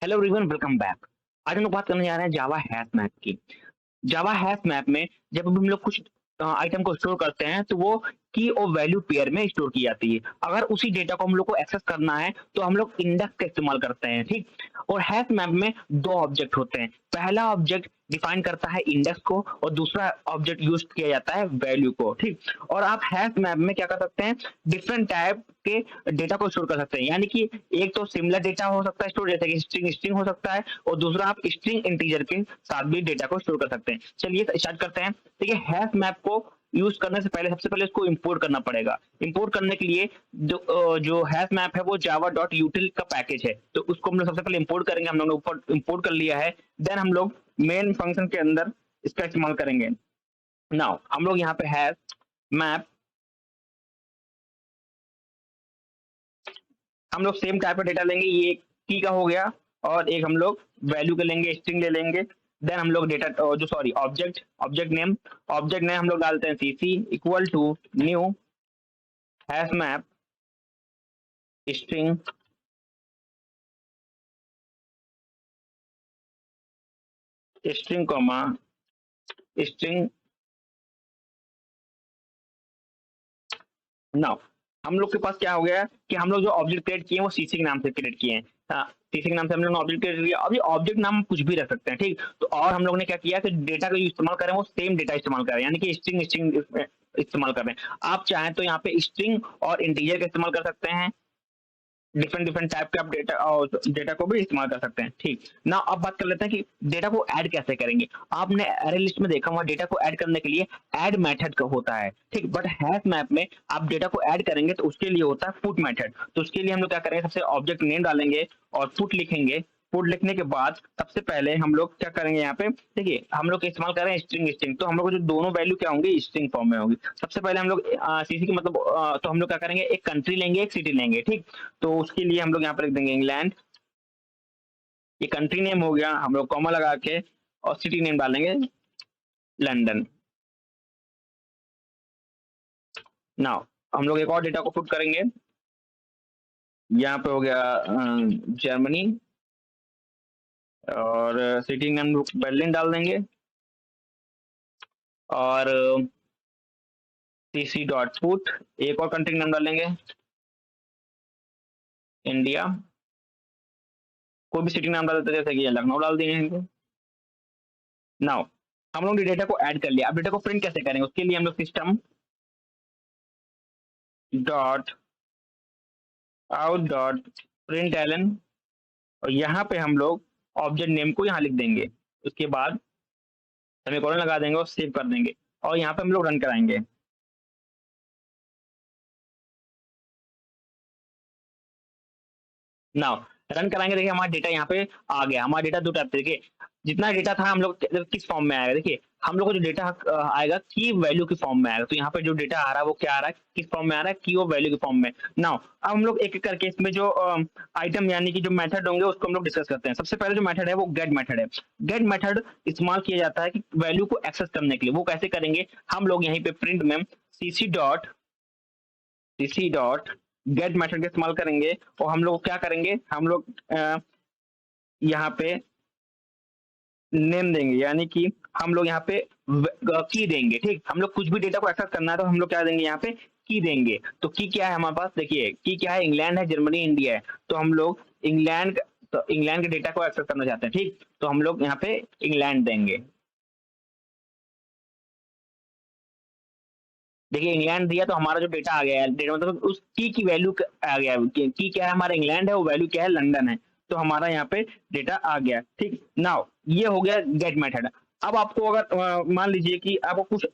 Hello everyone, welcome back. आज हम लोग बात करने जा रहे हैं जावा हैश मैप की। जावा हैश मैप में जब हम लोग कुछ आइटम को स्टोर करते हैं तो वो की और वैल्यू पेयर में स्टोर की जाती है। अगर उसी डेटा को हम लोग को एक्सेस करना है तो हम लोग इंडेक्स का इस्तेमाल करते हैं, ठीक। और हैश मैप में दो ऑब्जेक्ट होते हैं। पहला ऑब्जेक्ट डिफाइन करता है इंडेक्स को और दूसरा ऑब्जेक्ट यूज किया जाता है वैल्यू को, ठीक। और आप हैश मैप में क्या कर सकते हैं, डिफरेंट टाइप के डेटा को स्टोर कर सकते हैं। यानी कि एक तो सिमिलर डेटा हो सकता है स्टोर, जैसे कि स्ट्रिंग स्ट्रिंग हो सकता है, और दूसरा आप स्ट्रिंग इंटीजर के साथ भी डेटा को स्टोर कर सकते हैं। चलिए स्टार्ट करते हैं। देखिए, हैश मैप को यूज करने से पहले सबसे पहले इसको इंपोर्ट करना पड़ेगा। इंपोर्ट करने के लिए जो हैश मैप है वो जावा डॉट यूटिल का पैकेज है, तो उसको हम लोग सबसे पहले इंपोर्ट करेंगे। हम लोग ने ऊपर इंपोर्ट कर लिया है। देन हम लोग मेन फंक्शन के अंदर इसका इस्तेमाल करेंगे। नाउ हम लोग यहाँ पे हैश मैप, हम लोग सेम टाइप का डेटा लेंगे। ये की का हो गया, और एक हम लोग वैल्यू के लेंगे, स्ट्रिंग ले लेंगे। देन हम लोग डेटा जो सॉरी ऑब्जेक्ट नेम हम लोग डालते हैं CC equal to new hash map string string comma string. Now हम लोग के पास क्या हो गया कि हम लोग जो ऑब्जेक्ट क्रिएट किए हैं वो सीसी के नाम से क्रिएट किए हैं। सीसी के नाम से हम लोग ने ऑब्जेक्ट क्रिएट किया। अभी ऑब्जेक्ट नाम कुछ भी रख सकते हैं, ठीक। तो और हम लोग ने क्या किया कि डेटा का जो इस्तेमाल करें वो सेम डेटा इस्तेमाल करें, यानी कि स्ट्रिंग स्ट्रिंग इस्तेमाल कर रहे हैं। आप चाहें तो यहाँ पे स्ट्रिंग और इंटीजर का इस्तेमाल कर सकते हैं। डिफरेंट डिफरेंट टाइप के आप डेटा और डेटा को भी इस्तेमाल कर सकते हैं, ठीक ना। अब बात कर लेते हैं कि डेटा को ऐड कैसे करेंगे। आपने अरे लिस्ट में देखा हुआ, डेटा को ऐड करने के लिए ऐड मेथड का होता है, ठीक। बट हैश मैप में आप डेटा को ऐड करेंगे तो उसके लिए होता है पुट मेथड। तो उसके लिए हम लोग क्या करेंगे, सबसे ऑब्जेक्ट नेम डालेंगे और पुट लिखेंगे। पुट लिखने के बाद सबसे पहले हम लोग क्या करेंगे, यहाँ पे देखिए हम लोग इस्तेमाल कर रहे हैं स्ट्रिंग स्ट्रिंग, तो हम लोग को जो दोनों वैल्यू क्या होंगी, स्ट्रिंग फॉर्म में होगी। सबसे पहले हम लोग सीसी की मतलब तो हम लोग क्या करेंगे, एक कंट्री लेंगे, एक सिटी लेंगे, ठीक। तो उसके लिए हम लोग यहाँ पर लिख देंगे इंग्लैंड। ये कंट्री नेम हो गया, हम लोग कॉमा लगा के, और सिटी नेम डालेंगे लंदन। नाउ हम लोग एक और डेटा को पुट करेंगे। यहाँ पे हो गया जर्मनी, और सिटी नेम बर्लिन डाल देंगे, और सीसी डॉट पुट एक और कंट्री नेम डालेंगे इंडिया। कोई भी सिटी नाम डाल देते हैं, जैसे कि लखनऊ डाल दिए इनको। नाउ हम लोग ने डेटा को ऐड कर लिया। अब डेटा को प्रिंट कैसे करेंगे, उसके लिए हम लोग system dot out dot println, और यहाँ पे हम लोग ऑब्जेक्ट नेम को यहाँ लिख देंगे। उसके बाद सेमीकोलन लगा देंगे और सेव कर देंगे, और यहाँ पे हम लोग रन कराएंगे। नाउ रन कराएंगे, देखिए हमारा डेटा यहाँ पे आ गया। हमारा डेटा दो टाइप, देखिए जितना डेटा था हम लोग किस फॉर्म में आएगा। देखिए हम लोग को जो डेटा आएगा की वैल्यू की फॉर्म में आएगा। तो यहाँ पे जो डेटा आ रहा है वो क्या आ रहा है, किस फॉर्म में आ रहा है, की और वैल्यू की फॉर्म में। नाउ अब हम लोग एक एक करके इसमें जो आइटम यानी कि जो मेथड होंगे उसको हम लोग डिस्कस करते हैं। सबसे पहले जो मेथड है वो गेट मेथड है। गेट मेथड इस्तेमाल किया जाता है कि वैल्यू को एक्सेस करने के लिए। वो कैसे करेंगे, हम लोग यहीं पे प्रिंट में सीसी डॉट गेट मेथड का इस्तेमाल करेंगे, और हम लोग क्या करेंगे, हम लोग यहाँ पे नेम देंगे, यानी कि हम लोग यहाँ पे की देंगे, ठीक। हम लोग कुछ भी डेटा को एक्सेस करना है तो हम लोग क्या देंगे, यहाँ पे की देंगे। तो की क्या है हमारे पास, देखिए की क्या है, इंग्लैंड है, जर्मनी, इंडिया है। तो हम लोग इंग्लैंड के डेटा को एक्सेस करना चाहते हैं, ठीक। तो हम लोग यहाँ पे इंग्लैंड देंगे। देखिए इंग्लैंड दिया तो हमारा जो डेटा आ गया है, डेटा मतलब उस की वैल्यू आ गया है। की क्या है, हमारा इंग्लैंड है, वो वैल्यू क्या है, लंदन है। तो हमारा यहाँ पे डेटा आ गया, ठीक। नाउ ये हो गया गेट मेथड। अब आपको अगर मान लीजिए कि आपको कुछ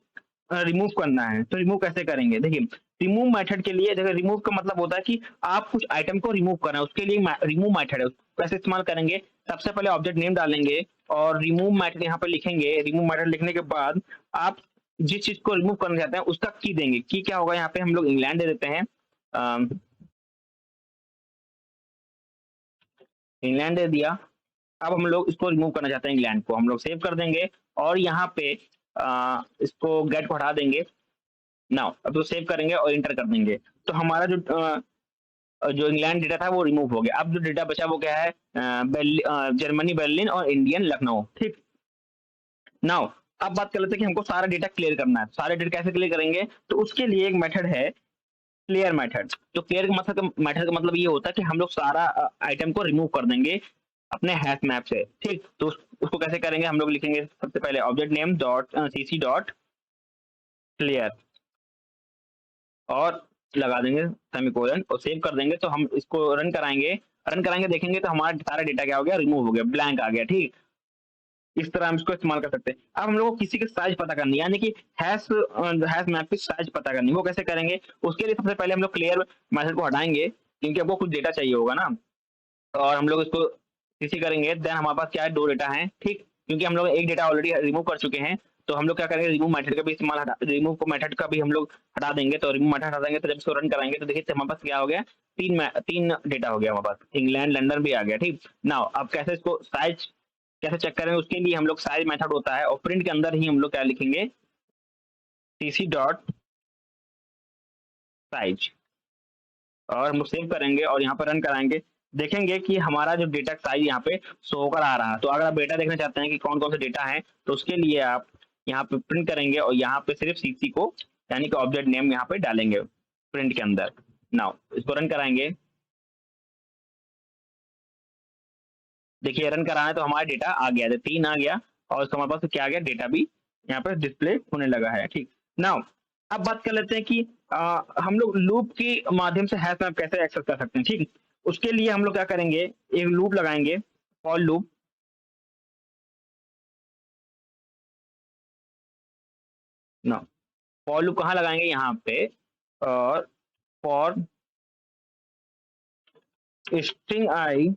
रिमूव करना है, तो रिमूव कैसे करेंगे। देखिए रिमूव मेथड के लिए, देखिए रिमूव का मतलब होता है कि आप कुछ आइटम को रिमूव करना है, उसके लिए रिमूव मेथड है। कैसे इस्तेमाल करेंगे, सबसे पहले ऑब्जेक्ट नेम डालेंगे और रिमूव मेथड यहाँ पे लिखेंगे। रिमूव मेथड लिखने के बाद आप जिस चीज को रिमूव करना चाहते हैं उसका की देंगे। की क्या होगा, यहाँ पे हम लोग इंग्लैंड दे देते हैं। इंग्लैंड दे दिया। अब हम लोग इसको रिमूव करना चाहते हैं, इंग्लैंड को हम लोग सेव कर देंगे, और यहाँ पे इसको गेट को हटा देंगे। नाउ अब तो सेव करेंगे और इंटर कर देंगे। तो हमारा जो जो इंग्लैंड डेटा था वो रिमूव हो गया। अब जो डेटा बचा वो क्या है, जर्मनी बर्लिन और इंडियन लखनऊ। ठीक, नाउ अब बात कर लेते हैं कि हमको सारा डेटा क्लियर करना है। सारे डेटा कैसे क्लियर करेंगे, तो उसके लिए एक मेथड है क्लियर मेथड। तो क्लियर का मतलब ये होता है कि हम लोग सारा आइटम को रिमूव कर देंगे अपने हैश मैप से। ठीक, तो उसको कैसे करेंगे, हम लोग लिखेंगे सबसे पहले object name dot CC dot clear और लगा देंगे सेमीकोलन और सेव कर देंगे। तो हम इसको रन कराएंगे देखेंगे तो हमारा सारा डेटा क्या हो गया, रिमूव हो गया, ब्लैंक आ गया। ठीक, इस तरह हम इसको इस्तेमाल कर सकते हैं। अब हम लोग को किसी की साइज पता करनी है, यानी कि हैश मैप की साइज पता करनी है, वो कैसे करेंगे, उसके लिए सबसे पहले हम लोग क्लियर मेथड को हटाएंगे क्योंकि हमको कुछ डेटा चाहिए होगा ना, और हम लोग इसको सीसी करेंगे। देन हमारे पास क्या है, 2 डेटा हैं। ठीक, क्योंकि हम लोग एक डेटा ऑलरेडी रिमूव कर चुके हैं, तो हम लोग क्या करेंगे, रिमूव को मेथड का भी हम लोग हटा देंगे। तो रिमूव मेथड हटा देंगे तो जब इसको रन कराएंगे तो देखिए हमारे पास क्या हो गया, 3 डेटा हो गया हमारे पास, इंग्लैंड लंदन भी आ गया। ठीक, नाउ अब कैसे इसको साइज कैसे चेक करेंगे, उसके लिए हम लोग साइज मेथड होता है और प्रिंट के अंदर ही हम लोग क्या लिखेंगे, सीसी डॉट साइज, और हम लोग सेव करेंगे और यहाँ पर रन कराएंगे। देखेंगे कि हमारा जो डेटा साइज यहाँ पे शो होकर आ रहा है। तो अगर आप डेटा देखना चाहते हैं कि कौन कौन से डेटा है, तो उसके लिए आप यहाँ पे प्रिंट करेंगे और यहाँ पे सिर्फ सीसी को यानी कि ऑब्जेक्ट नेम यहाँ पे डालेंगे प्रिंट के अंदर। नाउ इसको रन कराएंगे, देखिए रन कराना है तो हमारा डेटा आ गया, 3 आ गया और उसका हमारे पास क्या आ गया, डेटा भी यहाँ पे डिस्प्ले होने लगा है। ठीक, नाउ अब बात कर लेते हैं कि हम लोग लूप के माध्यम से हैश मैप कैसे एक्सेस कर सकते हैं। ठीक, उसके लिए हम लोग क्या करेंगे, एक लूप लगाएंगे, फॉर लूप। ना, फॉर लूप कहाँ लगाएंगे, यहाँ पे, और for string I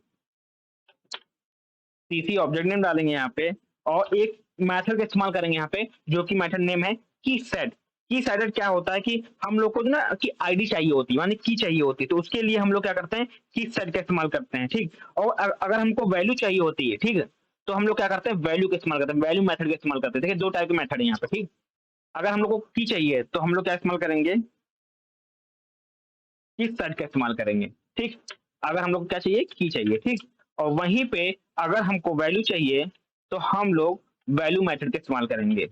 CC object name डालेंगे यहाँ पे, और एक मेथड का इस्तेमाल करेंगे यहाँ पे जो कि मेथड नेम है की सेट। की सेट क्या होता है कि हम लोग को ना कि आईडी चाहिए होती है, यानी की चाहिए होती है, तो उसके लिए हम लोग क्या करते हैं, की सेट का इस्तेमाल करते हैं। ठीक, और अगर हमको वैल्यू चाहिए होती है, ठीक है, तो हम लोग क्या करते हैं, वैल्यू का इस्तेमाल करते हैं, वैल्यू मेथड का इस्तेमाल करते हैं। देखिए 2 टाइप के मेथड है यहाँ पे। ठीक, अगर हम लोग को की चाहिए तो हम लोग क्या इस्तेमाल करेंगे, की सेट का इस्तेमाल करेंगे। ठीक, अगर हम लोग को क्या चाहिए, की चाहिए। ठीक, और वहीं पे अगर हमको वैल्यू चाहिए तो हम लोग वैल्यू मेथड का इस्तेमाल करेंगे,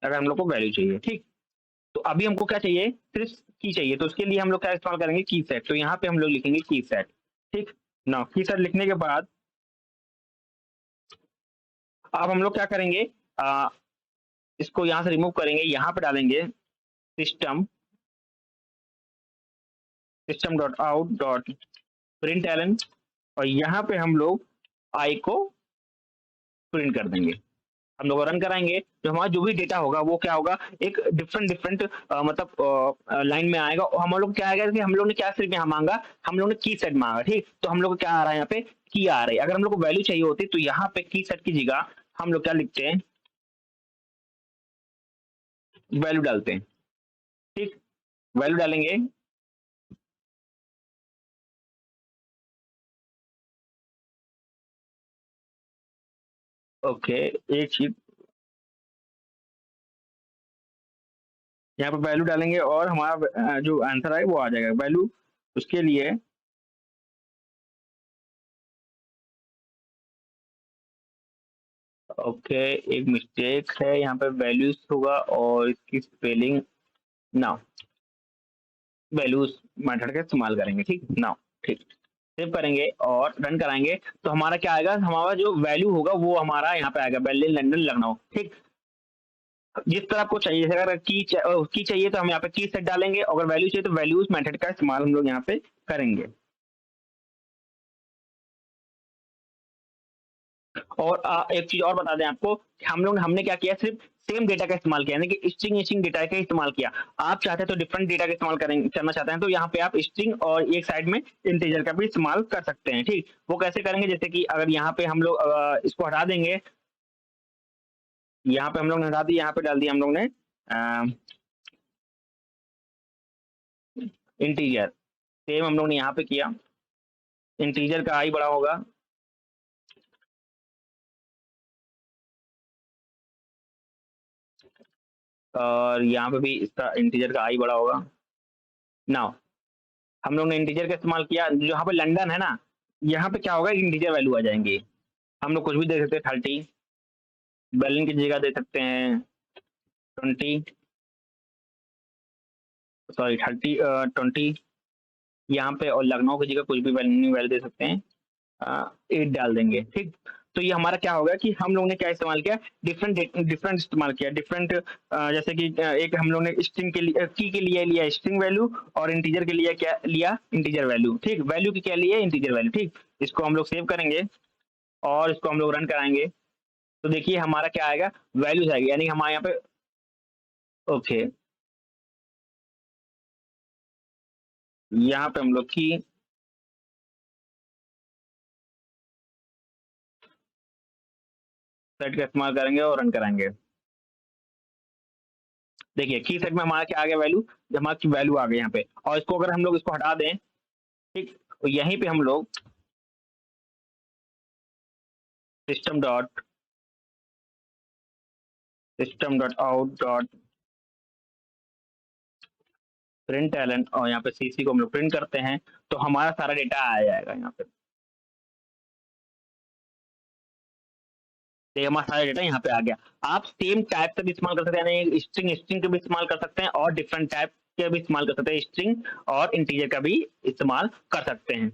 अगर हम लोग को वैल्यू चाहिए। ठीक, तो अभी हमको क्या चाहिए, सिर्फ की चाहिए, तो उसके लिए हम लोग क्या इस्तेमाल करेंगे, की सेट। तो यहाँ पे हम लोग लिखेंगे की सेट। ठीक, ना की सेट लिखने के बाद अब हम लोग क्या करेंगे, इसको यहाँ से रिमूव करेंगे, यहाँ पे डालेंगे system system dot out dot println, और यहाँ पे हम लोग आई को प्रिंट कर देंगे। हम लोग रन कराएंगे तो हमारा जो भी डेटा होगा वो क्या होगा, एक डिफरेंट डिफरेंट मतलब लाइन में आएगा। और हम लोग क्या आएगा कि हम लोग ने क्या सिर्फ यहाँ मांगा, हम लोग ने की सेट मांगा। ठीक, तो हम लोग को क्या आ रहा है, यहाँ पे की आ रही है। अगर हम लोग को वैल्यू चाहिए होती तो यहाँ पे की सेट की जगह हम लोग क्या लिखते हैं, वैल्यू डालते हैं। ठीक, वैल्यू डालेंगे, ओके, एक चीज यहाँ पे वैल्यू डालेंगे और हमारा जो आंसर आए वो आ जाएगा वैल्यू। उसके लिए ओके, एक मिस्टेक है यहाँ पे, वैल्यूज होगा और इसकी स्पेलिंग ना, वैल्यूज मेथड का इस्तेमाल करेंगे। ठीक, नाउ ठीक, सेव करेंगे और रन कराएंगे तो हमारा क्या आएगा, हमारा जो वैल्यू होगा वो हमारा यहाँ पे आएगा, बर्लिन लंदन लखनऊ। ठीक, जिस तरह आपको चाहिए, अगर की चाहिए तो हम यहाँ पे की सेट डालेंगे, अगर वैल्यू चाहिए तो वैल्यूज मेथड का इस्तेमाल हम लोग यहाँ पे करेंगे। और एक चीज और बता दें आपको, हमने क्या किया, सिर्फ सेम डेटा का इस्तेमाल किया, यानी कि स्ट्रिंग स्ट्रिंग डेटा का इस्तेमाल किया। आप चाहते हैं तो डिफरेंट डेटा का इस्तेमाल करेंगे, करना चाहते हैं तो यहाँ पे आप स्ट्रिंग और एक साइड में इंटीजर का भी इस्तेमाल कर सकते हैं। ठीक, वो कैसे करेंगे, जैसे कि अगर यहाँ पे हम लोग इसको हटा देंगे, यहाँ पे हम लोग ने हटा दी, यहाँ पे डाल दिया हम लोग ने इंटीजर, सेम हम लोग ने यहाँ पे किया, इंटीजर का आई बड़ा होगा, और यहाँ पे भी इसका इंटीजर का आई बड़ा होगा। नाउ हम लोग ने इंटीजर का इस्तेमाल किया, जो यहाँ पे लंदन है ना, यहाँ पे क्या होगा, इंटीजर वैल्यू आ जाएंगे। हम लोग कुछ भी दे सकते हैं, 30 बर्लिन की जगह दे सकते हैं 20, सॉरी 20 यहाँ पे, और लखनऊ की जगह कुछ भी वैल्यू दे सकते हैं, 8 डाल देंगे। ठीक, तो ये हमारा क्या होगा कि हम लोग ने क्या इस्तेमाल किया, डिफरेंट इस्तेमाल किया, डिफरेंट, जैसे कि एक हम लोग ने स्ट्रिंग के लिए, की के लिए लिया स्ट्रिंग वैल्यू, और इंटीजर के लिए क्या लिया, इंटीजर वैल्यू। ठीक, वैल्यू की क्या लिए, इंटीजर वैल्यू। ठीक, इसको हम लोग सेव करेंगे और इसको हम लोग रन कराएंगे, तो देखिए हमारा क्या आएगा, वैल्यूज आएगी, यानी हमारे यहाँ पे ओके, यहाँ पे हम लोग की सेट का इस्तेमाल करेंगे और रन कराएंगे। देखिए की सेट में हमारा क्या आ गया, वैल्यू, हमारी वैल्यू आ गई यहाँ पे, और इसको अगर हम लोग इसको हटा दें, ठीक, तो यहीं पे हम लोग system dot out dot println, और यहाँ पे सीसी को हम लोग प्रिंट करते हैं, तो हमारा सारा डेटा आ जाएगा यहाँ पे। तो हमारा सारा डेटा यहाँ पे आ गया। आप सेम टाइप का भी इस्तेमाल कर सकते हैं, यानी स्ट्रिंग स्ट्रिंग का भी इस्तेमाल कर सकते हैं, और डिफरेंट टाइप के भी इस्तेमाल कर सकते हैं, स्ट्रिंग और इंटीजर का भी इस्तेमाल कर सकते हैं।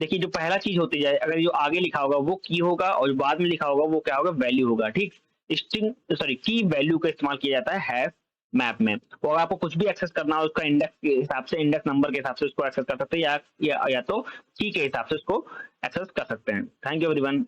देखिए जो पहला चीज होती है, अगर जो आगे लिखा होगा वो की होगा, और जो बाद में लिखा होगा वो क्या होगा, वैल्यू होगा। ठीक, स्ट्रिंग सॉरी की वैल्यू का इस्तेमाल किया जाता है मैप में। तो अगर आपको कुछ भी एक्सेस करना हो, उसका इंडेक्स के हिसाब से, इंडेक्स नंबर के हिसाब से उसको एक्सेस कर सकते हैं, या तो की के हिसाब से उसको एक्सेस कर सकते हैं। Thank you everyone.